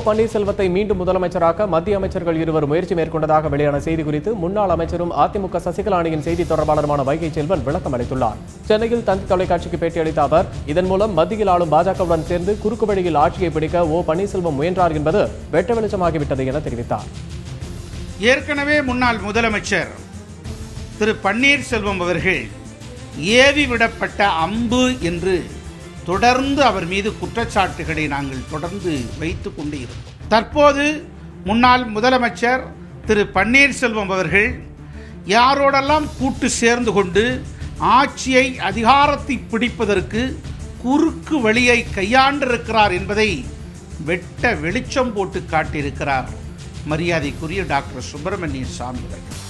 பன்னீர்செல்வத்தை மீண்டும் முதலமைச்சராக்க மத்திய அமைச்சர்கள் இருவர் முயற்சி மேற்கொண்டதாக வெளியான செய்தி குறித்து முன்னாள் அமைச்சரும் அதிமுக சசிகலா அணியின் செய்தி தொடர்பாளருமான வைகை செல்வன் விளக்கம் அளித்துள்ளார். சென்னையில் தந்தி தொலைக்காட்சிக்கு பேட்டியளித்த அவர், இதன் மூலம் மத்தியில் ஆளும் பாஜகவுடன் சேர்ந்து குறுக்கு வழியில் ஆட்சியை பிடிக்க பன்னீர்செல்வம் முயன்றார் என்பது வெட்ட வெளிச்சமாகிவிட்டது என தெரிவித்தார். ஏற்கனவே முன்னாள் முதலமைச்சர் திரு பன்னீர்செல்வம் அவர்கள் ஏவி விடப்பட்ட அம்பு என்று தொடர்ந்து அவர் மீது குற்றச்சாட்டுகளை நாங்கள் தொடர்ந்து வைத்துக் கொண்டு இருந்தோம். தற்போது முன்னாள் முதலமைச்சர் திரு பன்னீர்செல்வம் அவர்கள் யாரோடெல்லாம் கூட்டு சேர்ந்து கொண்டு ஆட்சியை அதிகாரத்தை பிடிப்பதற்கு குறுக்கு வழியை கையாண்டிருக்கிறார் என்பதை வெட்ட வெளிச்சம் போட்டு காட்டியிருக்கிறார் மரியாதைக்குரிய டாக்டர் சுப்பிரமணிய சாமி அவர்கள்.